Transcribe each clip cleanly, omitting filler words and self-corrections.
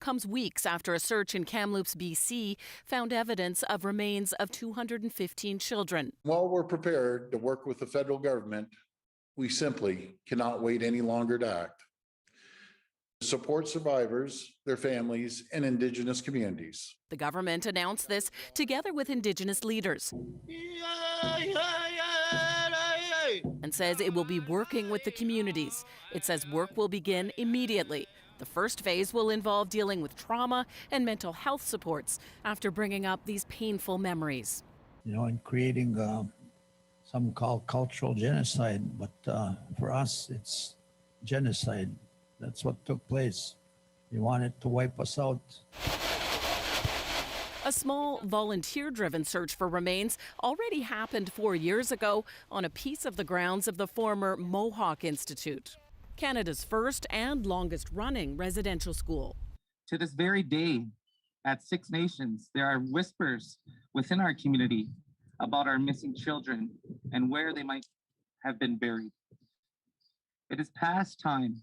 comes weeks after a search in Kamloops, BC, found evidence of remains of 215 children. While we're prepared to work with the federal government, we simply cannot wait any longer to act. Support survivors, their families, and Indigenous communities. The government announced this together with Indigenous leaders and says it will be working with the communities. It says work will begin immediately. The first phase will involve dealing with trauma and mental health supports after bringing up these painful memories. You know, and creating something called cultural genocide, but for us, it's genocide. That's what took place. You wanted to wipe us out. A small, volunteer-driven search for remains already happened 4 years ago on a piece of the grounds of the former Mohawk Institute, Canada's first and longest-running residential school. To this very day, at Six Nations, there are whispers within our community about our missing children and where they might have been buried. It is past time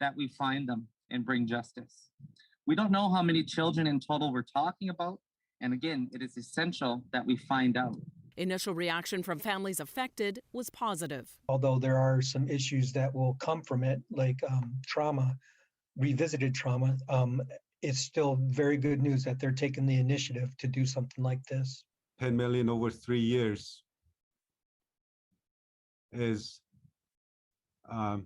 that we find them and bring justice. We don't know how many children in total we're talking about, and again, it is essential that we find out. Initial reaction from families affected was positive. Although there are some issues that will come from it, like trauma, revisited trauma, it's still very good news that they're taking the initiative to do something like this. 10 million over 3 years is a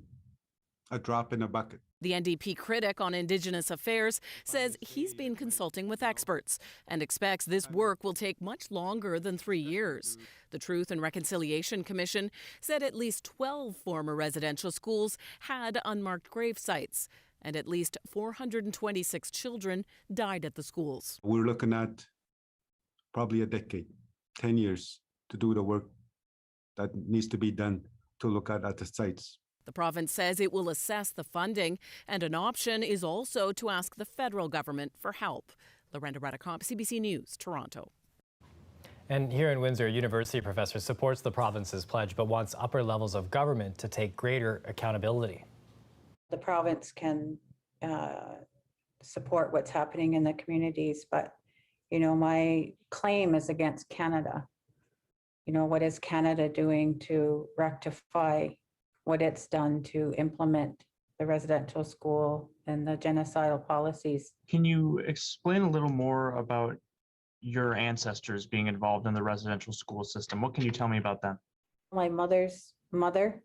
drop in a bucket. The NDP critic on Indigenous affairs says he's been consulting with experts and expects this work will take much longer than 3 years. The Truth and Reconciliation Commission said at least 12 former residential schools had unmarked grave sites, and at least 426 children died at the schools. We're looking at probably a decade, 10 years to do the work that needs to be done to look at the sites. The province says it will assess the funding, and an option is also to ask the federal government for help. Lorenda Redicomp, CBC News, Toronto. And here in Windsor, a university professor supports the province's pledge but wants upper levels of government to take greater accountability. The province can support what's happening in the communities, but, you know, my claim is against Canada. You know, what is Canada doing to rectify what it's done to implement the residential school and the genocidal policies? Can you explain a little more about your ancestors being involved in the residential school system? What can you tell me about them? My mother's mother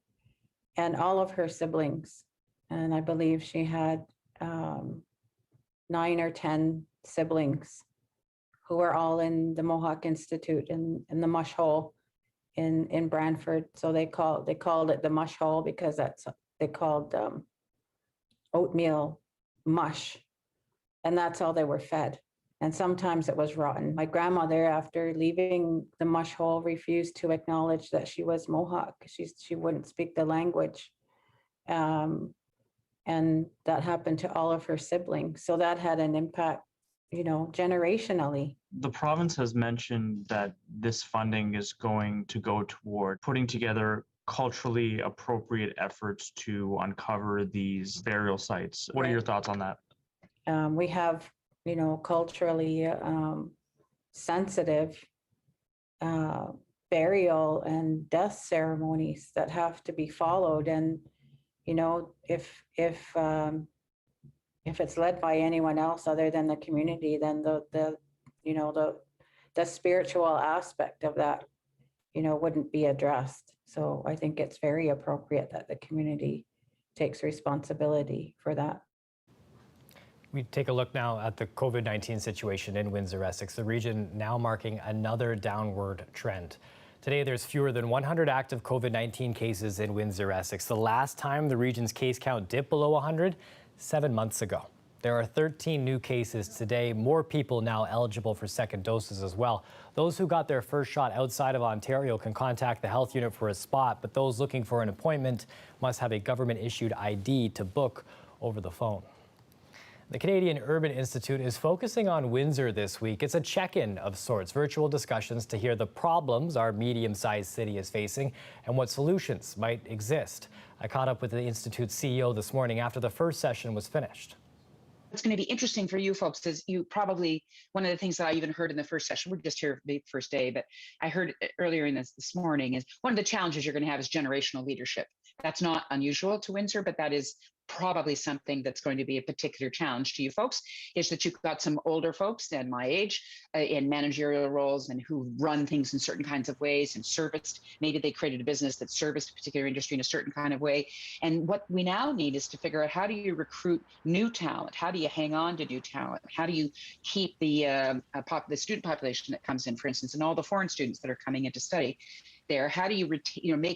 and all of her siblings, and I believe she had 9 or 10 siblings who were all in the Mohawk Institute in the mush hole in Brantford. So they called it the mush hole because they called oatmeal mush, and that's all they were fed. And sometimes it was rotten. My grandmother, after leaving the mush hole, refused to acknowledge that she was Mohawk. She wouldn't speak the language, and that happened to all of her siblings. So that had an impact, you know, generationally. The province has mentioned that this funding is going to go toward putting together culturally appropriate efforts to uncover these burial sites. What are your thoughts on that? We have, you know, culturally sensitive burial and death ceremonies that have to be followed. And, you know, if it's led by anyone else other than the community, then the spiritual aspect of that, you know, wouldn't be addressed. So I think it's very appropriate that the community takes responsibility for that. We take a look now at the COVID-19 situation in Windsor, Essex, the region now marking another downward trend. Today, there's fewer than 100 active COVID-19 cases in Windsor, Essex. The last time the region's case count dipped below 100, 7 months ago. There are 13 new cases today, more people now eligible for second doses as well. Those who got their first shot outside of Ontario can contact the health unit for a spot, but those looking for an appointment must have a government-issued ID to book over the phone. The Canadian Urban Institute is focusing on Windsor this week. It's a check-in of sorts, virtual discussions to hear the problems our medium-sized city is facing and what solutions might exist. I caught up with the Institute's CEO this morning after the first session was finished. What's going to be interesting for you folks is you probably, one of the things that I even heard in the first session, we're just here the first day, but I heard earlier in this morning is one of the challenges you're going to have is generational leadership. That's not unusual to Windsor, but that is probably something that's going to be a particular challenge to you folks, is that you've got some older folks and my age in managerial roles and who run things in certain kinds of ways and serviced, maybe they created a business that serviced a particular industry in a certain kind of way. And what we now need is to figure out, how do you recruit new talent? How do you hang on to new talent? How do you keep the student population that comes in, for instance, and all the foreign students that are coming in to study there? How do you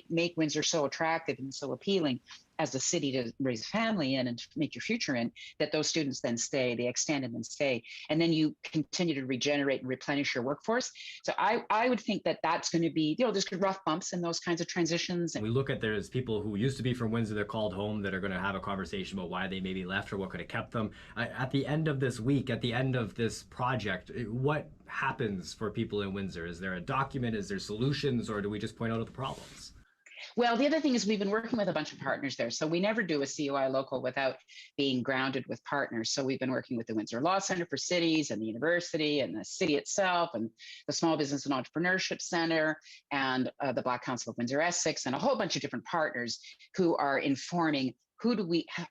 make Windsor so attractive and so appealing as a city to raise a family in and to make your future in, that those students then stay, they extend and then stay, and then you continue to regenerate and replenish your workforce. So I would think that that's going to be, there's rough bumps in those kinds of transitions. We look at, there's people who used to be from Windsor, they're called home, that are going to have a conversation about why they maybe left or what could have kept them. At the end of this week, at the end of this project, what happens for people in Windsor? Is there a document? Is there solutions? Or do we just point out the problems? Well, the other thing is we've been working with a bunch of partners there. So we never do a COI local without being grounded with partners. So we've been working with the Windsor Law Center for Cities and the university and the city itself and the Small Business and Entrepreneurship Center and the Black Council of Windsor Essex and a whole bunch of different partners who are informing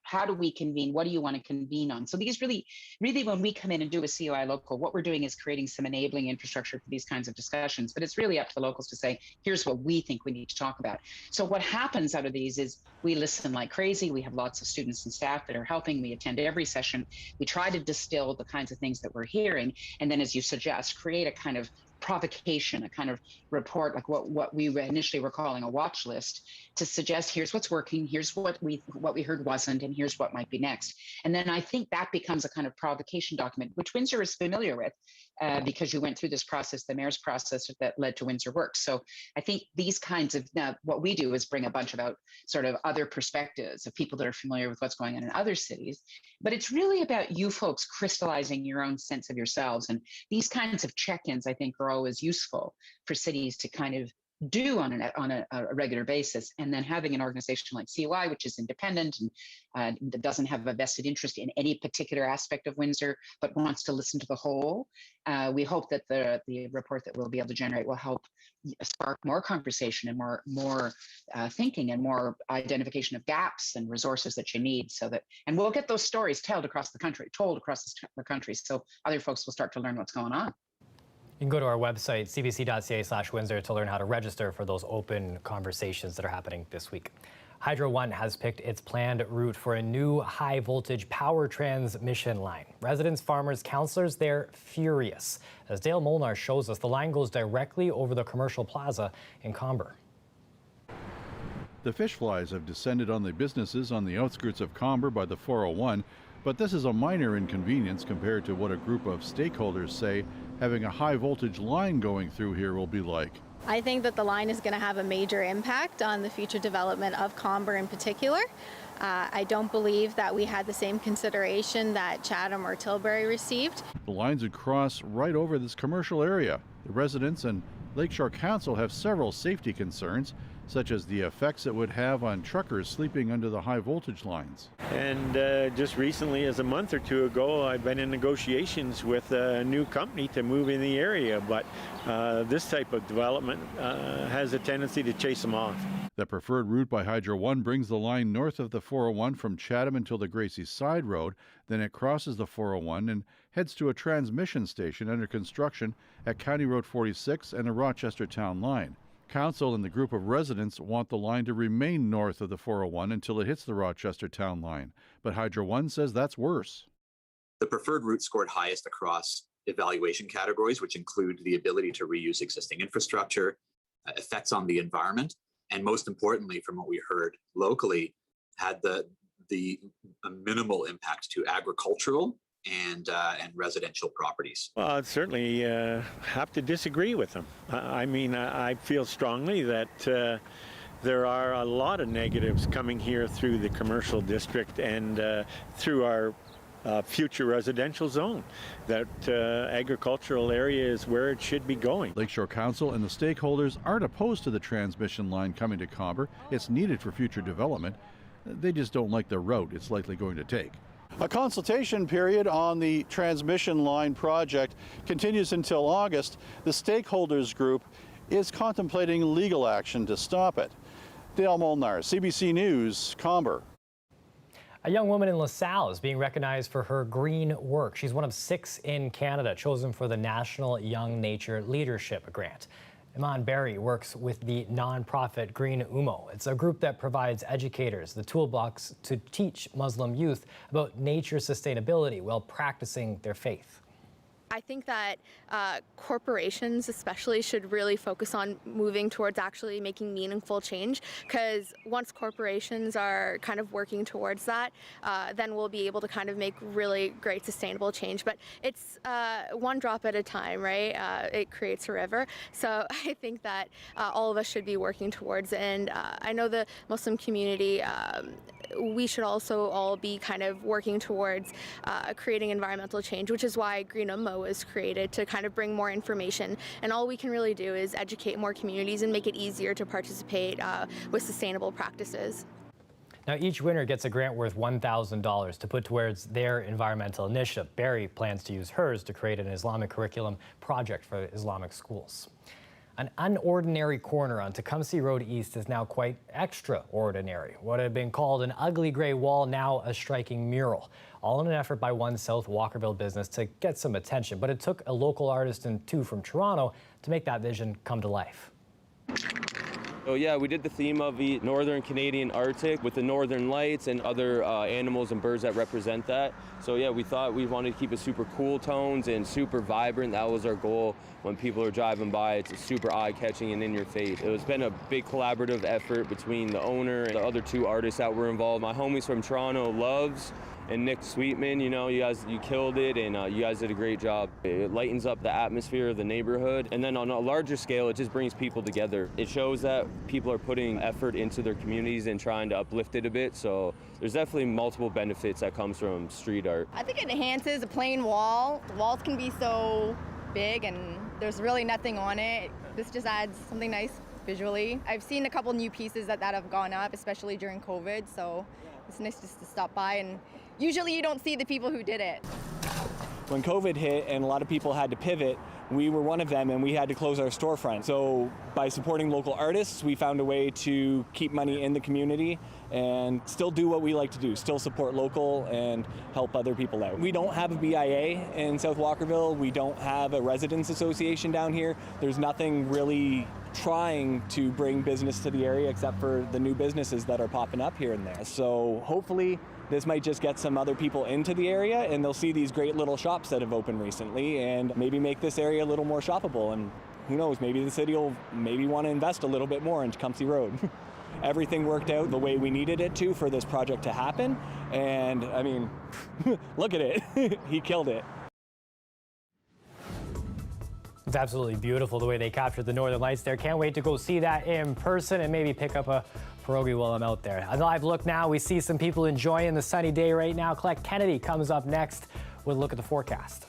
how do we convene? What do you want to convene on? So these really, when we come in and do a COI local, what we're doing is creating some enabling infrastructure for these kinds of discussions, but it's really up to the locals to say, here's what we think we need to talk about. So what happens out of these is we listen like crazy. We have lots of students and staff that are helping. We attend every session. We try to distill the kinds of things that we're hearing. And then, as you suggest, create a kind of provocation, a kind of report, like what we initially were calling a watch list, to suggest here's what's working, here's what we heard wasn't, and here's what might be next. And then I think that becomes a kind of provocation document, which Windsor is familiar with because you went through this process, the mayor's process that led to Windsor Works. So I think these kinds of, now what we do is bring a bunch of sort of other perspectives of people that are familiar with what's going on in other cities. But it's really about you folks crystallizing your own sense of yourselves. And these kinds of check-ins, I think, are always useful for cities to kind of do on a regular basis. And then having an organization like COI, which is independent and that doesn't have a vested interest in any particular aspect of Windsor, but wants to listen to the whole. We hope that the report that we'll be able to generate will help spark more conversation and more thinking and more identification of gaps and resources that you need, so that, and we'll get those stories told across the country, so other folks will start to learn what's going on. You can go to our website, cbc.ca/Windsor, to learn how to register for those open conversations that are happening this week. Hydro One has picked its planned route for a new high-voltage power transmission line. Residents, farmers, councillors, they're furious. As Dale Molnar shows us, the line goes directly over the commercial plaza in Comber. The fish flies have descended on the businesses on the outskirts of Comber by the 401, but this is a minor inconvenience compared to what a group of stakeholders say having a high-voltage line going through here will be like. I think that the line is going to have a major impact on the future development of Comber in particular. I don't believe that we had the same consideration that Chatham or Tilbury received. The lines would cross right over this commercial area. The residents and Lakeshore Council have several safety concerns, such as the effects it would have on truckers sleeping under the high voltage lines. And just recently, as a month or two ago, I've been in negotiations with a new company to move in the area, but this type of development has a tendency to chase them off. The preferred route by Hydro One brings the line north of the 401 from Chatham until the Gracie Side Road, then it crosses the 401 and heads to a transmission station under construction at County Road 46 and the Rochester Town Line. Council and the group of residents want the line to remain north of the 401 until it hits the Rochester Town Line, but Hydro One says that's worse. The preferred route scored highest across evaluation categories, which include the ability to reuse existing infrastructure, effects on the environment, and most importantly, from what we heard locally, had the minimal impact to agricultural and residential properties. Well, I'd certainly have to disagree with them. I mean, I feel strongly that there are a lot of negatives coming here through the commercial district and through our future residential zone, that agricultural area is where it should be going. Lakeshore Council and the stakeholders aren't opposed to the transmission line coming to Comber. It's needed for future development. They just don't like the route it's likely going to take. A consultation period on the transmission line project continues until August. The stakeholders group is contemplating legal action to stop it. Dale Molnar, CBC News, Comber. A young woman in LaSalle is being recognized for her green work. She's one of 6 in Canada chosen for the National Young Nature Leadership Grant. Iman Berry works with the nonprofit Green Umo. It's a group that provides educators the toolbox to teach Muslim youth about nature sustainability while practicing their faith. I think that corporations especially should really focus on moving towards actually making meaningful change, because once corporations are kind of working towards that, then we'll be able to kind of make really great sustainable change. But it's one drop at a time, right? It creates a river. So I think that all of us should be working towards it. And I know the Muslim community, we should also all be kind of working towards creating environmental change, which is why Green Umo was created, to kind of bring more information. And all we can really do is educate more communities and make it easier to participate with sustainable practices. Now, each winner gets a grant worth $1,000 to put towards their environmental initiative. Barry plans to use hers to create an Islamic curriculum project for Islamic schools. An unordinary corner on Tecumseh Road East is now quite extraordinary. What had been called an ugly gray wall, now a striking mural. All in an effort by one South Walkerville business to get some attention. But it took a local artist and 2 from Toronto to make that vision come to life. Oh yeah, we did the theme of the Northern Canadian Arctic with the northern lights and other animals and birds that represent that. So yeah, we thought we wanted to keep it super cool tones and super vibrant. That was our goal. When people are driving by, it's super eye-catching and in your face. It's been a big collaborative effort between the owner and the other 2 artists that were involved. My homies from Toronto, Loves and Nick Sweetman, you know, you killed it, and you guys did a great job. It lightens up the atmosphere of the neighborhood, and then on a larger scale, it just brings people together. It shows that people are putting effort into their communities and trying to uplift it a bit, so there's definitely multiple benefits that comes from street art. I think it enhances a plain wall. The walls can be so big and there's really nothing on it. This just adds something nice visually. I've seen a couple new pieces that have gone up, especially during COVID, so it's nice just to stop by, and usually you don't see the people who did it. When COVID hit and a lot of people had to pivot, we were one of them, and we had to close our storefront. So by supporting local artists, we found a way to keep money in the community and still do what we like to do, still support local and help other people out. We don't have a BIA in South Walkerville. We don't have a residents association down here. There's nothing really trying to bring business to the area except for the new businesses that are popping up here and there. So hopefully this might just get some other people into the area, and they'll see these great little shops that have opened recently and maybe make this area a little more shoppable. And who knows, maybe the city will maybe want to invest a little bit more in Tecumseh Road. Everything worked out the way we needed it to for this project to happen. And I mean, look at it. He killed it. It's absolutely beautiful the way they captured the Northern Lights there. Can't wait to go see that in person and maybe pick up a pierogi while I'm out there. A live look now, we see some people enjoying the sunny day right now. Colette Kennedy comes up next with a look at the forecast.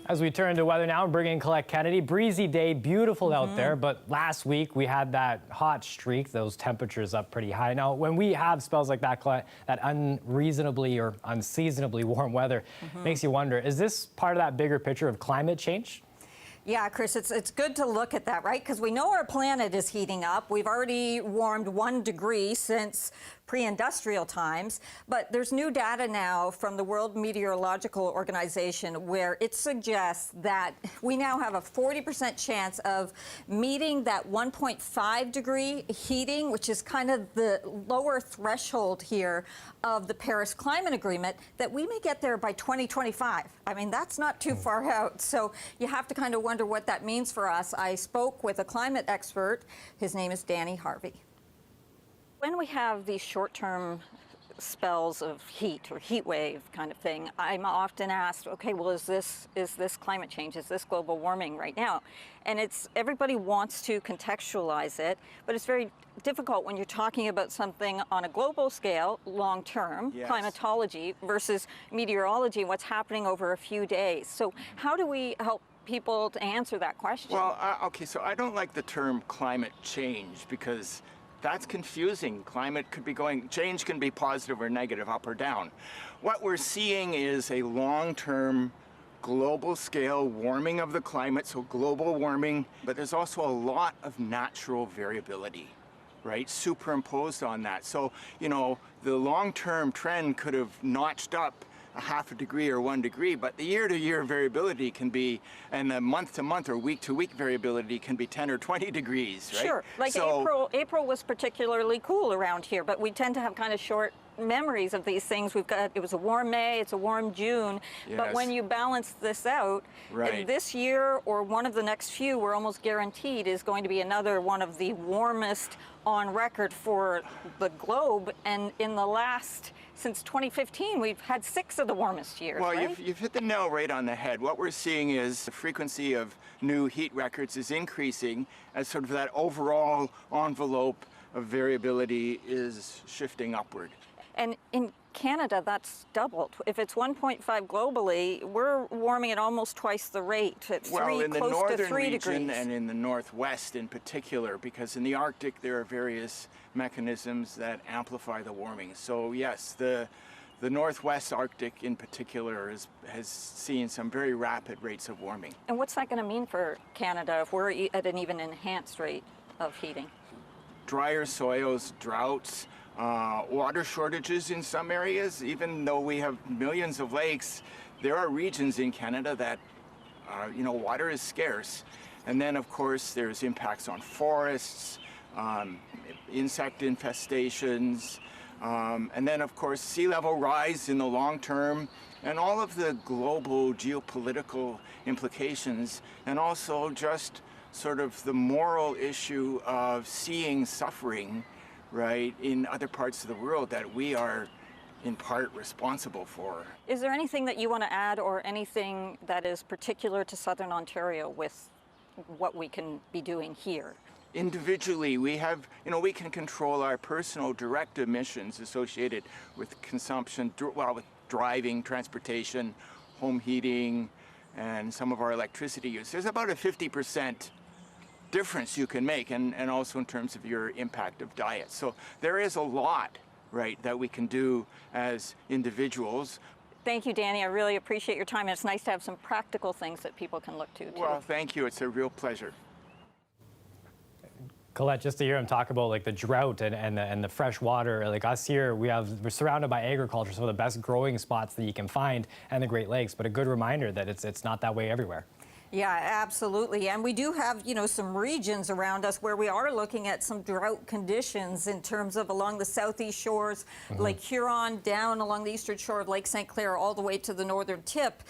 As we turn to weather now, bringing Colette Kennedy. Breezy day, beautiful out there, but last week we had that hot streak, those temperatures up pretty high. Now, when we have spells like that, Colette, that unreasonably or unseasonably warm weather, makes you wonder, is this part of that bigger picture of climate change? Yeah, Chris, it's good to look at that, right? Because we know our planet is heating up. We've already warmed 1 degree since pre-industrial times, but there's new data now from the World Meteorological Organization where it suggests that we now have a 40% chance of meeting that 1.5 degree heating, which is kind of the lower threshold here of the Paris Climate Agreement, that we may get there by 2025. I mean, that's not too far out. So you have to kind of wonder what that means for us. I spoke with a climate expert. His name is Danny Harvey. When we have these short-term spells of heat or heat wave kind of thing, I'm often asked, okay, well, is this climate change? Is this global warming right now? And everybody wants to contextualize it, but it's very difficult when you're talking about something on a global scale, long-term, climatology versus meteorology, what's happening over a few days. So how do we help people to answer that question? Well, okay, so I don't like the term climate change because that's confusing. Change can be positive or negative, up or down. What we're seeing is a long-term global scale warming of the climate, so global warming, but there's also a lot of natural variability, right, superimposed on that. So, you know, the long-term trend could have notched up a half a degree or 1 degree, but the year-to-year variability can be, and the month-to-month or week-to-week variability can be 10 or 20 degrees, right? Sure, like so, April was particularly cool around here, but we tend to have kind of short memories of these things. It was a warm May, it's a warm June, but when you balance this out, this year or one of the next few, we're almost guaranteed is going to be another one of the warmest on record for the globe, and in the last, since 2015, we've had 6 of the warmest years. Well, right? you've hit the nail right on the head. What we're seeing is the frequency of new heat records is increasing as sort of that overall envelope of variability is shifting upward. And in Canada, that's doubled. If it's 1.5 globally, we're warming at almost twice the rate. It's in the northern region degrees. And in the northwest in particular, because in the Arctic there are various mechanisms that amplify the warming. So yes, the northwest Arctic in particular has seen some very rapid rates of warming. And what's that going to mean for Canada if we're at an even enhanced rate of heating? Drier soils, droughts, water shortages in some areas. Even though we have millions of lakes, there are regions in Canada that, water is scarce. And then, of course, there's impacts on forests, insect infestations, and then, of course, sea level rise in the long term, and all of the global geopolitical implications, and also just sort of the moral issue of seeing suffering, right, in other parts of the world that we are in part responsible for. Is there anything that you want to add or anything that is particular to Southern Ontario with what we can be doing here? Individually, we have, we can control our personal direct emissions associated with consumption, with driving, transportation, home heating, and some of our electricity use. There's about a 50% difference you can make, and also in terms of your impact of diet. So there is a lot, right, that we can do as individuals. Thank you, Danny. I really appreciate your time. And it's nice to have some practical things that people can look to, too. Well, thank you. It's a real pleasure. Colette, just to hear him talk about like the drought and the fresh water, like us here, we're surrounded by agriculture, some of the best growing spots that you can find, and the Great Lakes. But a good reminder that it's not that way everywhere. Yeah, absolutely. And we do have, some regions around us where we are looking at some drought conditions in terms of along the southeast shores, Lake Huron, down along the eastern shore of Lake St. Clair, all the way to the northern tip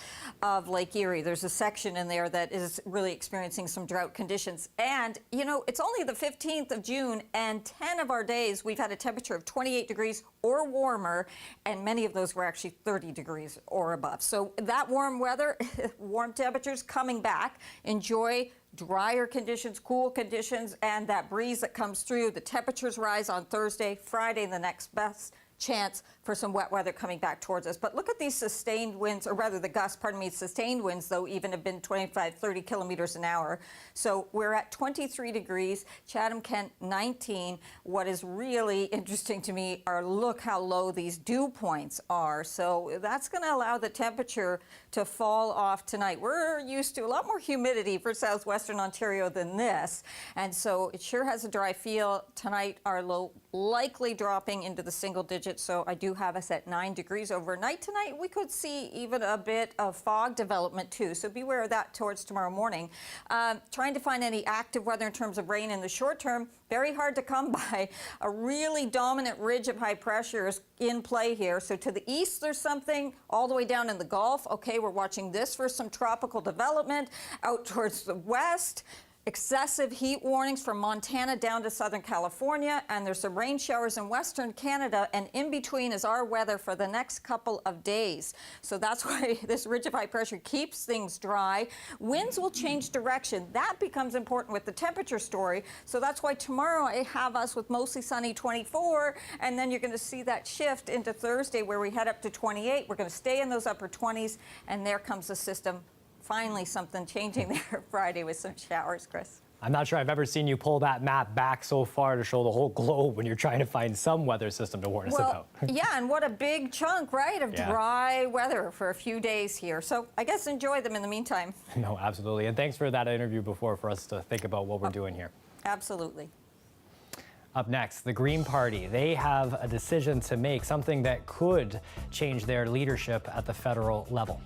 of Lake Erie. There's a section in there that is really experiencing some drought conditions. And, it's only the 15th of June, and 10 of our days we've had a temperature of 28 degrees or warmer, and many of those were actually 30 degrees or above. So that warm weather, warm temperatures coming back. Enjoy drier conditions, cool conditions, and that breeze that comes through. The temperatures rise on Thursday, Friday, the next best chance for some wet weather coming back towards us. But look at these sustained winds, or rather the gusts, sustained winds, though, even have been 25, 30 kilometers an hour. So we're at 23 degrees, Chatham-Kent 19. What is really interesting to me are look how low these dew points are. So that's going to allow the temperature to fall off tonight. We're used to a lot more humidity for southwestern Ontario than this. And so it sure has a dry feel. Tonight, our low likely dropping into the single digits. So I do have us at 9 degrees overnight tonight. We could see even a bit of fog development too. So beware of that towards tomorrow morning. Trying to find any active weather in terms of rain in the short term, very hard to come by. A really dominant ridge of high pressure is in play here. So to the east, there's something all the way down in the Gulf. Okay, we're watching this for some tropical development. Out towards the west, excessive heat warnings from Montana down to Southern California, and there's some rain showers in Western Canada, and in between is our weather for the next couple of days. So that's why this ridge of high pressure keeps things dry. Winds will change direction. That becomes important with the temperature story. So that's why tomorrow I have us with mostly sunny 24, and then you're going to see that shift into Thursday where we head up to 28. We're going to stay in those upper 20s, and there comes the system. Finally, something changing there Friday with some showers, Chris. I'm not sure I've ever seen you pull that map back so far to show the whole globe when you're trying to find some weather system to warn us about. Yeah, and what a big chunk, right, of dry weather for a few days here. So I guess enjoy them in the meantime. No, absolutely. And thanks for that interview before for us to think about what we're doing here. Absolutely. Up next, the Green Party. They have a decision to make, something that could change their leadership at the federal level.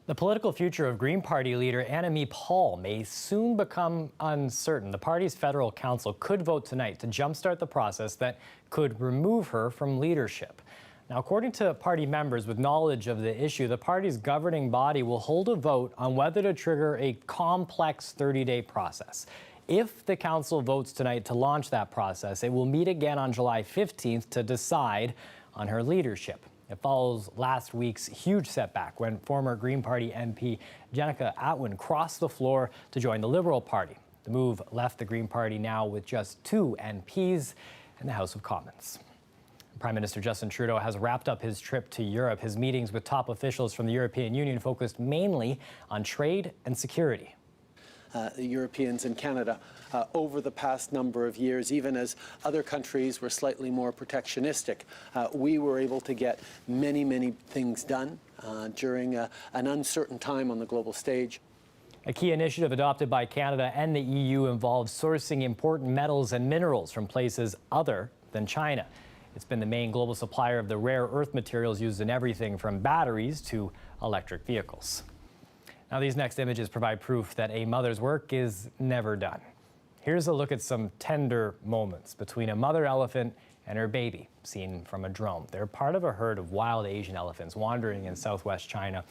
The political future of Green Party leader Annamie Paul may soon become uncertain. The party's federal council could vote tonight to jumpstart the process that could remove her from leadership. Now, according to party members with knowledge of the issue, the party's governing body will hold a vote on whether to trigger a complex 30-day process. If the council votes tonight to launch that process, it will meet again on July 15th to decide on her leadership. It follows last week's huge setback when former Green Party MP Jenica Atwin crossed the floor to join the Liberal Party. The move left the Green Party now with just 2 MPs in the House of Commons. Prime Minister Justin Trudeau has wrapped up his trip to Europe. His meetings with top officials from the European Union focused mainly on trade and security. The Europeans and Canada over the past number of years, even as other countries were slightly more protectionistic, we were able to get many, many things done during an uncertain time on the global stage. A key initiative adopted by Canada and the EU involves sourcing important metals and minerals from places other than China. It's been the main global supplier of the rare earth materials used in everything from batteries to electric vehicles. Now, these next images provide proof that a mother's work is never done. Here's a look at some tender moments between a mother elephant and her baby, seen from a drone. They're part of a herd of wild Asian elephants wandering in southwest China.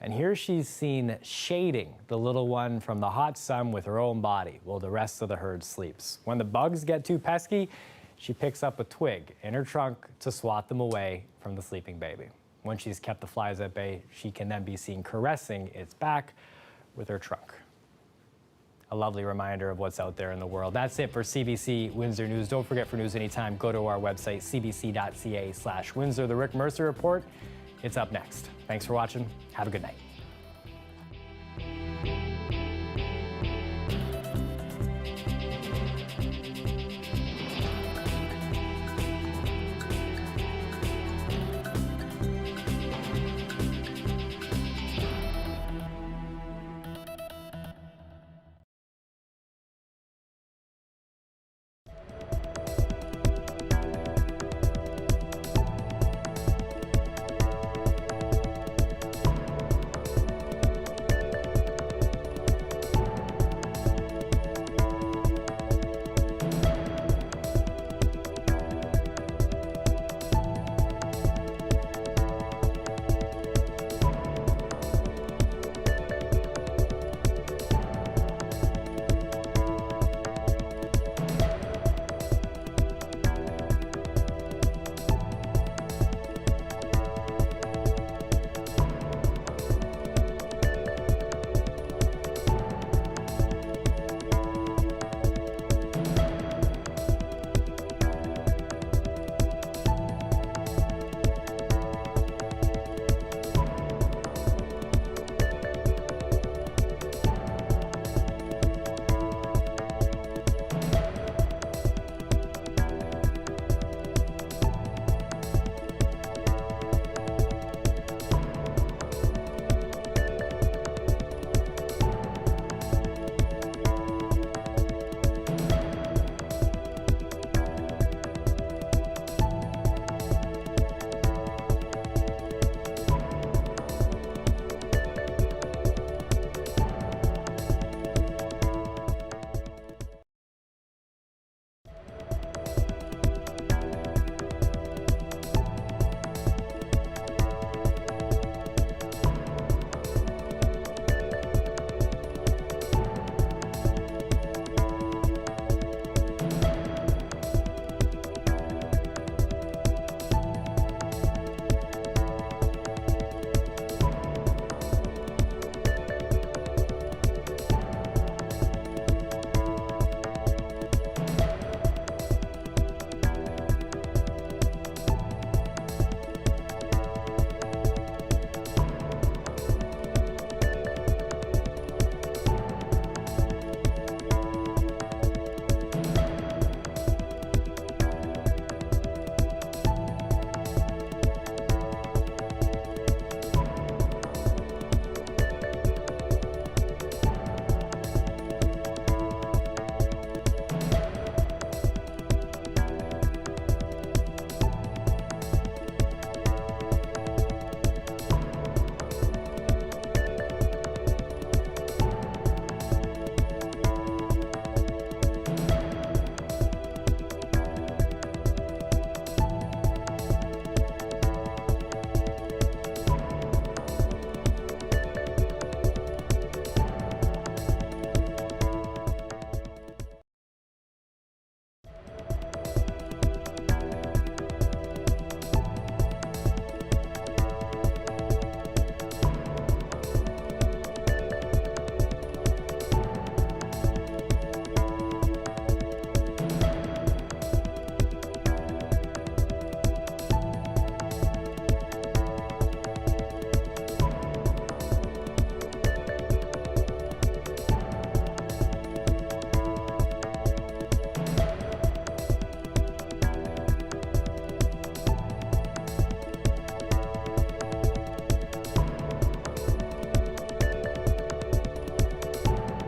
And here she's seen shading the little one from the hot sun with her own body while the rest of the herd sleeps. When the bugs get too pesky, she picks up a twig in her trunk to swat them away from the sleeping baby. When she's kept the flies at bay, she can then be seen caressing its back with her trunk. A lovely reminder of what's out there in the world. That's it for CBC Windsor News. Don't forget, for news anytime, go to our website, cbc.ca/Windsor. The Rick Mercer Report, it's up next. Thanks for watching. Have a good night.